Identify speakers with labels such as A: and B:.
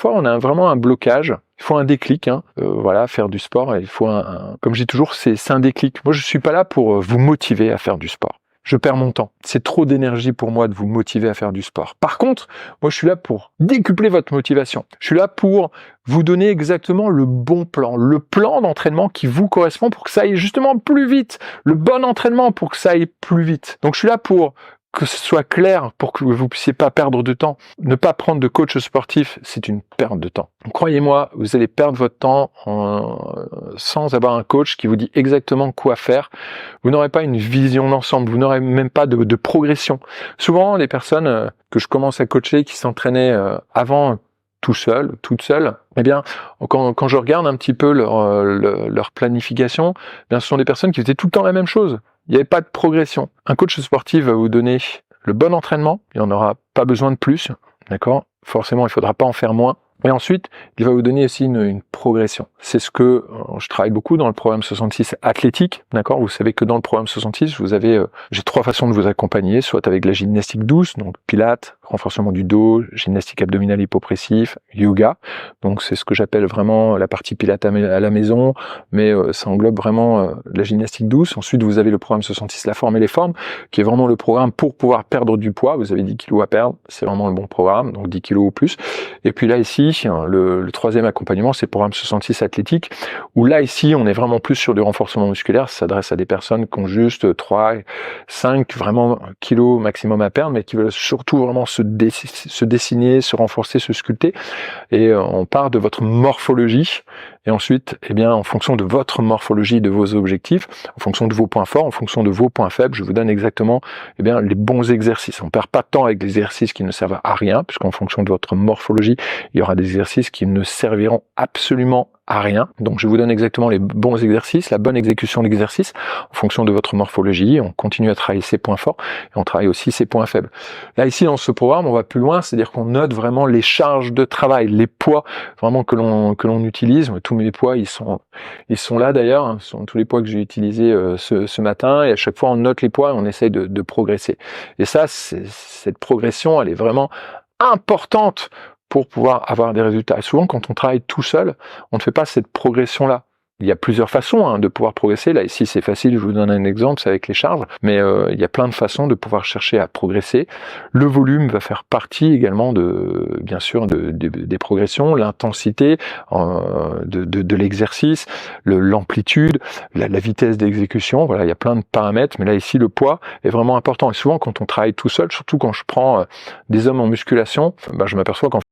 A: Parfois, on a vraiment un blocage, il faut un déclic, hein. Voilà, faire du sport, il faut comme je dis toujours, c'est un déclic. Moi, je suis pas là pour vous motiver à faire du sport. Je perds mon temps. C'est trop d'énergie pour moi de vous motiver à faire du sport. Par contre, moi, je suis là pour décupler votre motivation. Je suis là pour vous donner exactement le bon plan, le plan d'entraînement qui vous correspond pour que ça aille justement plus vite, le bon entraînement pour que ça aille plus vite. Donc, je suis là pour que ce soit clair, pour que vous puissiez pas perdre de temps. Ne pas prendre de coach sportif, c'est une perte de temps. Croyez-moi, vous allez perdre votre temps sans avoir un coach qui vous dit exactement quoi faire. Vous n'aurez pas une vision d'ensemble, vous n'aurez même pas de progression. Souvent, les personnes que je commence à coacher, qui s'entraînaient avant tout seul, toute seule, eh bien, quand je regarde un petit peu leur planification, eh bien, ce sont des personnes qui faisaient tout le temps la même chose. Il n'y avait pas de progression. Un coach sportif va vous donner le bon entraînement, il n'y en aura pas besoin de plus, d'accord? Forcément, il ne faudra pas en faire moins. Et ensuite, il va vous donner aussi une progression. C'est ce que je travaille beaucoup dans le programme 66 athlétique, d'accord? Vous savez que dans le programme 66, j'ai 3 façons de vous accompagner, soit avec la gymnastique douce, donc pilates, renforcement du dos, gymnastique abdominale hypopressif, yoga. Donc c'est ce que j'appelle vraiment la partie pilates à la maison, mais ça englobe vraiment la gymnastique douce. Ensuite, vous avez le programme 66, la forme et les formes, qui est vraiment le programme pour pouvoir perdre du poids. Vous avez 10 kilos à perdre, c'est vraiment le bon programme, donc 10 kilos ou plus. Et puis là, ici, le 3e accompagnement, c'est le programme 66 athlétique, où là, ici, on est vraiment plus sur du renforcement musculaire. Ça s'adresse à des personnes qui ont juste 3, 5 vraiment kilos maximum à perdre, mais qui veulent surtout vraiment se dessiner, se renforcer, se sculpter. Et on part de votre morphologie. Et ensuite, eh bien, en fonction de votre morphologie, de vos objectifs, en fonction de vos points forts, en fonction de vos points faibles, je vous donne exactement, eh bien, les bons exercices. On ne perd pas de temps avec des exercices qui ne servent à rien, puisqu'en fonction de votre morphologie, il y aura des exercices qui ne serviront absolument à rien. Donc, je vous donne exactement les bons exercices, la bonne exécution de l'exercice, en fonction de votre morphologie. On continue à travailler ses points forts et on travaille aussi ses points faibles. Là, ici, dans ce programme, on va plus loin, c'est-à-dire qu'on note vraiment les charges de travail, les poids vraiment que l'on utilise. Tous mes poids, ils sont là d'ailleurs, hein. Ce sont tous les poids que j'ai utilisés ce matin, et à chaque fois, on note les poids et on essaye de progresser. Et ça, cette progression, elle est vraiment importante pour pouvoir avoir des résultats. Et souvent, quand on travaille tout seul, on ne fait pas cette progression-là. Il y a plusieurs façons de pouvoir progresser. Là, ici, c'est facile, je vous donne un exemple, c'est avec les charges, mais il y a plein de façons de pouvoir chercher à progresser. Le volume va faire partie également bien sûr, des progressions, l'intensité de l'exercice, l'amplitude, la vitesse d'exécution. Voilà, il y a plein de paramètres, mais là, ici, le poids est vraiment important. Et souvent, quand on travaille tout seul, surtout quand je prends des hommes en musculation, je m'aperçois qu'en